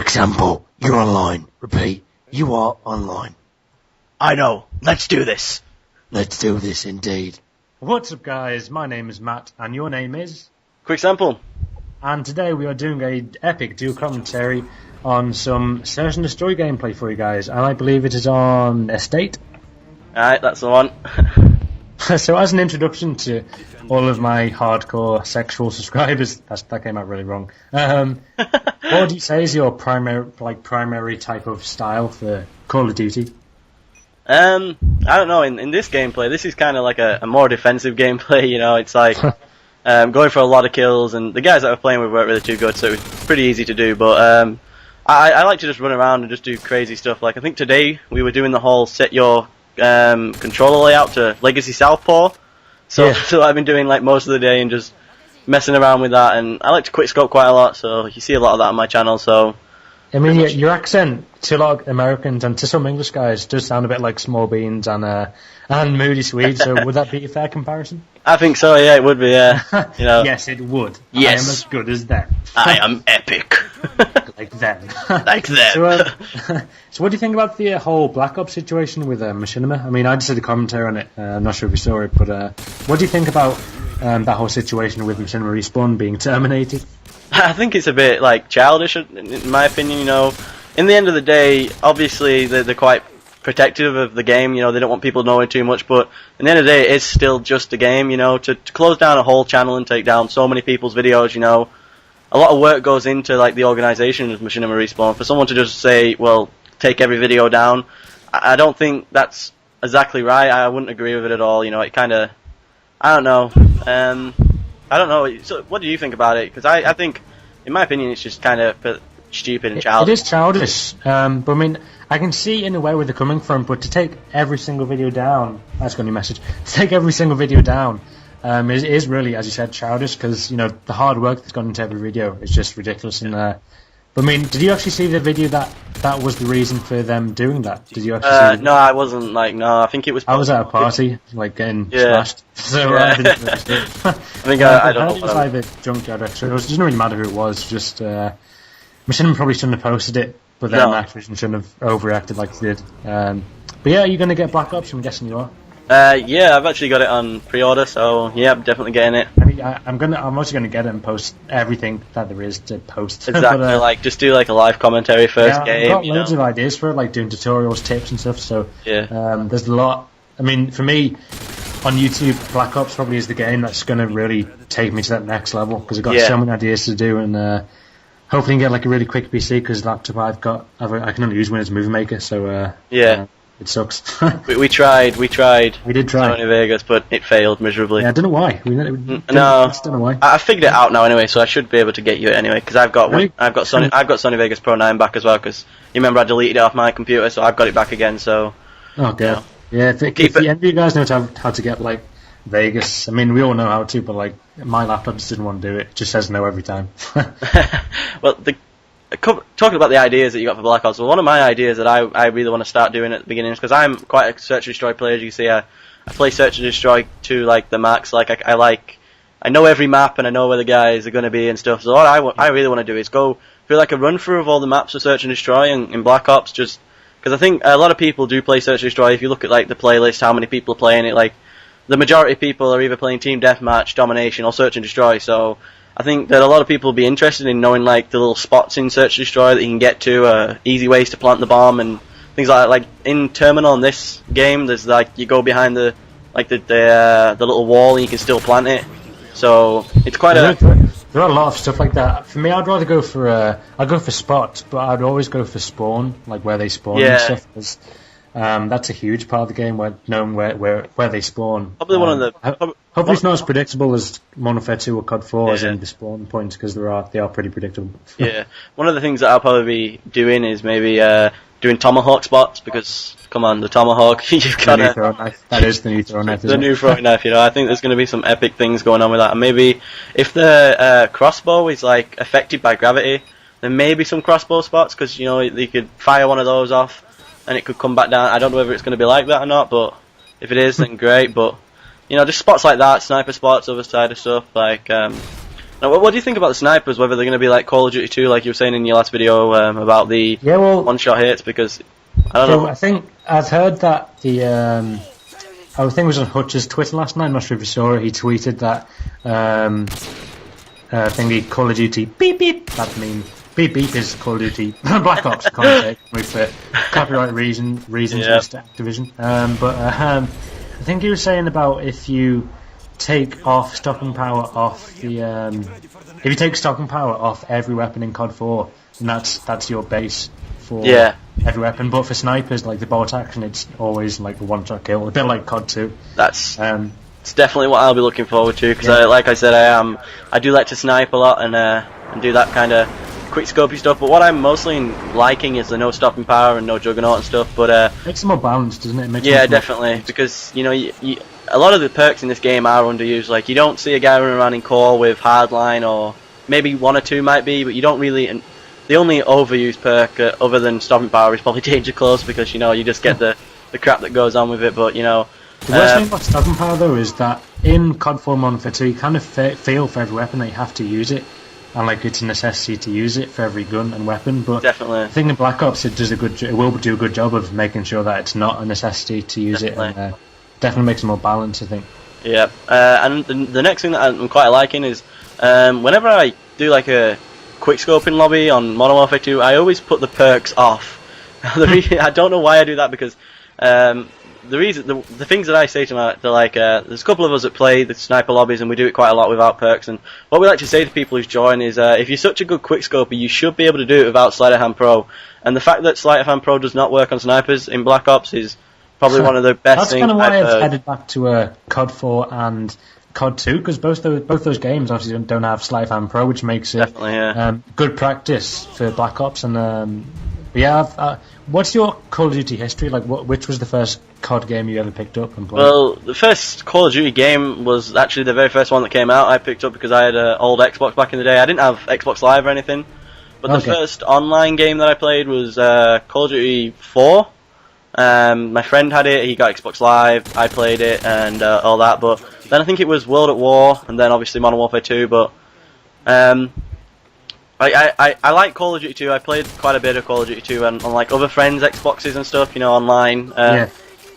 example, you're online. Repeat, you are online. I know. Let's do this. Let's do this indeed. What's up, guys? My name is Matt, and your name is? Quick Sample. And today we are doing a epic dual commentary on some Search and Destroy gameplay for you guys, and I believe it is on Estate. Alright, that's the one. So as an introduction to all of my hardcore sexual subscribers, that came out really wrong. What would you say is your primary type of style for Call of Duty? I don't know, in this gameplay, this is kind of like a more defensive gameplay, you know, it's like going for a lot of kills, and the guys that we're playing with weren't really too good, so it was pretty easy to do, but I like to just run around and just do crazy stuff. Like, I think today we were doing the whole set your controller layout to Legacy Southpaw, so I've been doing like most of the day and just messing around with that, and I like to quick scope quite a lot, so you see a lot of that on my channel, so... I mean, your accent to a lot of Americans and to some English guys does sound a bit like Small Beans and Moody Swede, so would that be a fair comparison? I think so, yeah, it would be, yeah. You know. Yes, it would. Yes. I am as good as them. I am epic. Like them. Like them. So what do you think about the whole Black Ops situation with Machinima? I mean, I just did a commentary on it, I'm not sure if you saw it, but what do you think about that whole situation with Machinima Respawn being terminated? I think it's a bit like childish, in my opinion. You know, in the end of the day, obviously they're quite protective of the game. You know, they don't want people knowing too much. But in the end of the day, it's still just a game. You know, to close down a whole channel and take down so many people's videos. You know, a lot of work goes into like the organisation of Machinima Respawn. For someone to just say, well, take every video down, I don't think that's exactly right. I wouldn't agree with it at all. You know, it kind of, I don't know. I don't know. So, what do you think about it? Because I think, in my opinion, it's just kind of stupid and childish. It is childish, but I mean, I can see in a way where they're coming from. But to take every single video down, that's got a new message. To take every single video down is really, as you said, childish. Because you know the hard work that's gone into every video is just ridiculous. And but I mean, did you actually see the video that was the reason for them doing that? Did you actually see no, I wasn't. No, I think it was... I was at a party, like, getting smashed. So I didn't really see it. I think I don't know. It was like the Junkyard Extra. It doesn't really matter who it was, just... Machinima probably shouldn't have posted it, but then Activision shouldn't have overreacted like they did. But yeah, are you going to get Black Ops? I'm guessing you are. Yeah, I've actually got it on pre-order, so yeah, I'm definitely getting it. I'm also gonna get it and post everything that there is to post. Exactly, but, like just do like a live commentary first game. I've got loads of ideas for it, like doing tutorials, tips and stuff. So there's a lot. I mean, for me, on YouTube, Black Ops probably is the game that's gonna really take me to that next level because I've got so many ideas to do, and hopefully get like a really quick PC because the laptop I can only use Windows Movie Maker. So it sucks. we tried. We did try Sony Vegas, but it failed miserably. Yeah, I don't know why. I don't know why. I figured it out now anyway, so I should be able to get you it anyway. Because I've got Sony Vegas Pro 9 back as well. Because you remember I deleted it off my computer, so I've got it back again. So. Oh god. Yeah, if any of you guys know how to get like Vegas, I mean we all know how to, but like my laptop just didn't want to do it. It just says no every time. Well, talking about the ideas that you got for Black Ops, well, one of my ideas that I really want to start doing at the beginning is because I'm quite a Search and Destroy player. As you can see, I play Search and Destroy to like the max. Like I know every map and I know where the guys are going to be and stuff. So what I really want to do is go through like a run through of all the maps of Search and Destroy in Black Ops, just because I think a lot of people do play Search and Destroy. If you look at like the playlist, how many people are playing it, like the majority of people are either playing Team Deathmatch, Domination, or Search and Destroy. So I think that a lot of people will be interested in knowing like the little spots in Search and Destroy that you can get to, easy ways to plant the bomb and things like that. Like in Terminal in this game, there's like you go behind the little wall and you can still plant it. So it's quite there are a lot of stuff like that. For me, I'd rather go for I'd go for spots, but I'd always go for spawn, like where they spawn and stuff. Because that's a huge part of the game, knowing where they spawn. Probably one of the. Hopefully, it's not as predictable as Modern Warfare 2 or COD 4 as in the spawn points, because they are pretty predictable. Yeah, one of the things that I'll probably be doing is maybe doing Tomahawk spots, because come on, the Tomahawk, you've got to. That is the new throwing knife. The new throwing knife, you know. I think there's going to be some epic things going on with that, and maybe if the crossbow is like affected by gravity, then maybe some crossbow spots, because you know you could fire one of those off and it could come back down. I don't know whether it's going to be like that or not, but if it is, then great. But you know, just spots like that, sniper spots, other side of stuff, like Now, what do you think about the snipers? Whether they're going to be like Call of Duty 2, like you were saying in your last video about the one-shot hits? Because I don't know. I think I've heard that the I think it was on Hutch's Twitter last night. I'm not sure if you saw it. He tweeted that thingy Call of Duty beep beep. That mean beep beep is Call of Duty Black Ops content with copyright reasons Mr. Activision. I think he was saying about if you take off stopping power off the if you take stopping power off every weapon in COD 4, then that's your base for every weapon. But for snipers, like the bolt action, it's always like a one-shot kill, a bit like COD 2. That's it's definitely what I'll be looking forward to, because like I said, I do like to snipe a lot and do that kind of quick scopey stuff. But what I'm mostly liking is the no stopping power and no juggernaut and stuff. But makes it more balanced, doesn't it? Definitely, because you know a lot of the perks in this game are underused. Like, you don't see a guy running around in core with hardline, or maybe one or two might be, but you don't really. And the only overused perk other than stopping power is probably danger close, because you just get the crap that goes on with it. But the worst thing about stopping power though is that in COD 4 Modern Warfare 2 you kind of feel for every weapon that you have to use it, and like it's a necessity to use it for every gun and weapon. But definitely, I think in Black Ops it will do a good job of making sure that it's not a necessity to use it, and definitely makes it more balanced, I think. Yeah, and the next thing that I'm quite liking is whenever I do like a quick scoping lobby on Modern Warfare 2, I always put the perks off. I don't know why I do that, because the things that I say to my, they're like, there's a couple of us that play the sniper lobbies and we do it quite a lot without perks, and what we like to say to people who join is if you're such a good quick scoper, you should be able to do it without Sleight of Hand Pro. And the fact that Sleight of Hand Pro does not work on snipers in Black Ops is probably one of the best things. That's kind of why I've headed back to COD 4 and COD 2, because both those games obviously don't have Sleight of Hand Pro, which makes it good practice for Black Ops. And what's your Call of Duty history? Like, which was the first COD game you ever picked up and played? Well, the first Call of Duty game was actually the very first one that came out. I picked up because I had an old Xbox back in the day. I didn't have Xbox Live or anything, but the first online game that I played was Call of Duty 4. My friend had it, he got Xbox Live, I played it and all that, but then I think it was World at War, and then obviously Modern Warfare 2, but I like Call of Duty 2. I played quite a bit of Call of Duty 2 on like other friends' Xboxes and stuff, online.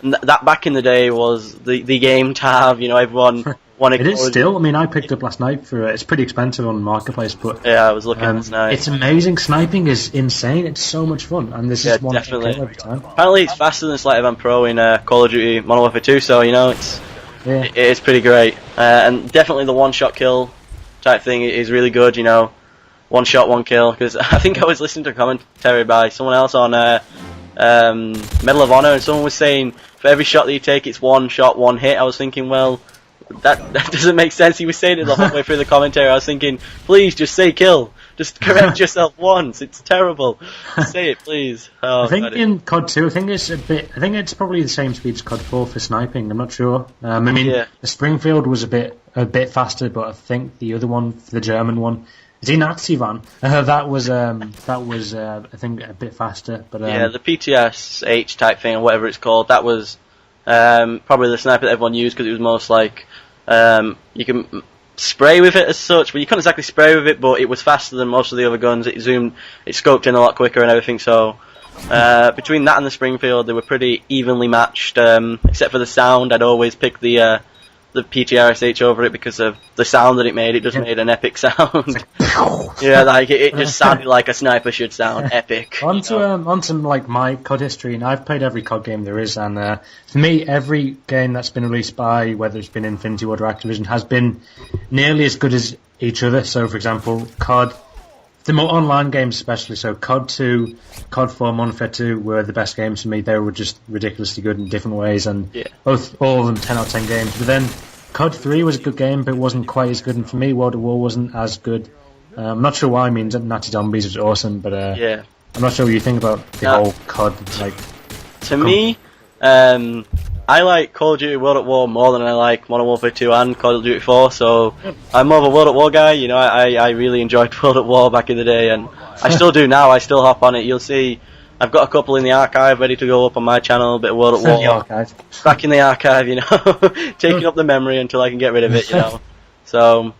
And that back in the day was the game to have, everyone wanted. It is still. I mean, I picked up last night for it's pretty expensive on Marketplace, but I was looking last night. It's amazing. Sniping is insane. It's so much fun, and this is one definitely. every time. Apparently, it's faster than Sleight of Hand Pro in Call of Duty Modern Warfare 2, so it's pretty great. And definitely the one-shot kill type thing is really good. One shot, one kill. Because I think I was listening to a commentary by someone else on Medal of Honor, and someone was saying for every shot that you take, it's one shot, one hit. I was thinking, well, that doesn't make sense. He was saying it the whole way through the commentary. I was thinking, please just say kill. Just correct yourself once. It's terrible. Say it, please. I think in COD 2, I think it's probably the same speed as COD 4 for sniping. I'm not sure. The Springfield was a bit faster, but I think the other one, the German one, the Nazi van, that was I think a bit faster. But the PTS-H type thing, or whatever it's called, that was probably the sniper that everyone used, because it was most like you can spray with it as such, but you couldn't exactly spray with it, but it was faster than most of the other guns. It scoped in a lot quicker and everything, so between that and the Springfield, they were pretty evenly matched, except for the sound. I'd always pick the PTRS-H over it because of the sound that it made. It just made an epic sound. It just sounded like a sniper should sound. Epic. Onto like my COD history, and I've played every COD game there is, and for me, every game that's been released by, whether it's been Infinity Ward or Activision, has been nearly as good as each other. So, for example, COD, the more online games especially, so COD 2, COD 4, Modern Warfare 2 were the best games for me. They were just ridiculously good in different ways, and all of them 10 out of 10 games. But then COD 3 was a good game, but it wasn't quite as good, and for me, World at War wasn't as good. I'm not sure why. I mean, Nazi Zombies was awesome, but I'm not sure what you think about the whole COD. To me, I like Call of Duty World at War more than I like Modern Warfare 2 and Call of Duty 4, so I'm more of a World at War guy. I really enjoyed World at War back in the day, and I still do now. I still hop on it. You'll see I've got a couple in the archive ready to go up on my channel, a bit of World at War. Back in the archive, taking up the memory until I can get rid of it, So,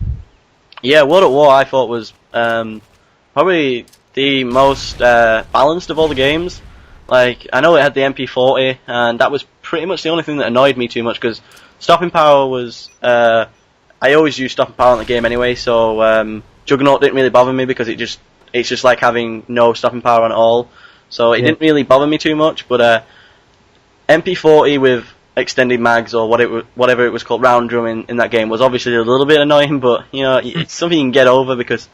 Yeah, World at War I thought was probably the most balanced of all the games. Like, I know it had the MP40, and that was pretty much the only thing that annoyed me too much, because stopping power was... I always use stopping power in the game anyway, so Juggernaut didn't really bother me, because it's just like having no stopping power on at all. So it didn't really bother me too much, but MP40 with extended mags, or whatever it was called, round drum in that game, was obviously a little bit annoying, but you know, it's something you can get over, because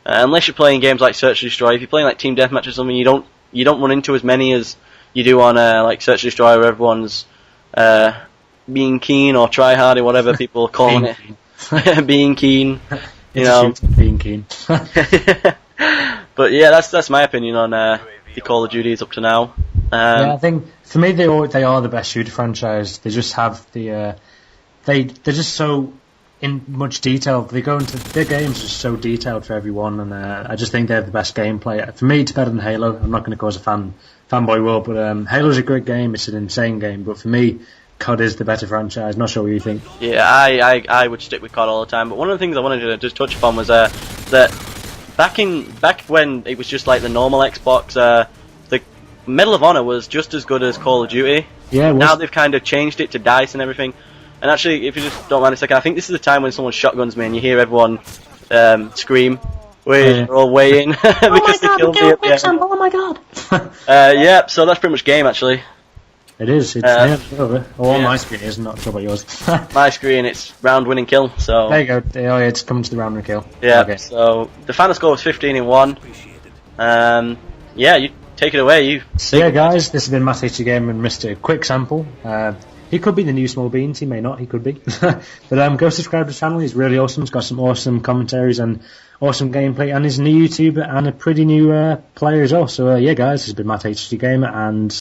unless you're playing games like Search and Destroy, if you're playing like Team Deathmatch or something, you don't run into as many as you do on like Search and Destroy, where everyone's being keen or try hard or whatever people are calling it. Being keen, you know. Being keen. But yeah, that's my opinion on the Call of Duties up to now. Yeah, I think for me they are the best shooter franchise. They just have they're just so in much detail. They go into their games just so detailed for everyone, and I just think they have the best gameplay. For me, it's better than Halo. I'm not going to cause a fanboy war, but Halo's a great game. It's an insane game, but for me, COD is the better franchise. Not sure what you think. Yeah, I would stick with COD all the time. But one of the things I wanted to just touch upon was that back when it was just like the normal Xbox, the Medal of Honor was just as good as Call of Duty. Yeah. Now they've kind of changed it to DICE and everything. And actually, if you just don't mind a second, I think this is the time when someone shotguns me and you hear everyone scream. We're all waiting because they killed me at the end. Oh my god! Yeah, so that's pretty much game actually. It is. It's over. My screen is, not sure about yours. My screen, it's round winning kill. So there you go. Oh, yeah, it's coming to the round winning kill. Yeah. Okay. So the final score was 15-1. Yeah, you take it away. So yeah, guys, this has been Matt HG Gamer and Mr. Quick Sample. He could be the new Small Beans. He may not. He could be. But go subscribe to the channel. He's really awesome. He's got some awesome commentaries and awesome gameplay. And he's a new YouTuber and a pretty new player as well. So yeah, guys, this has been Matt HG Gamer, and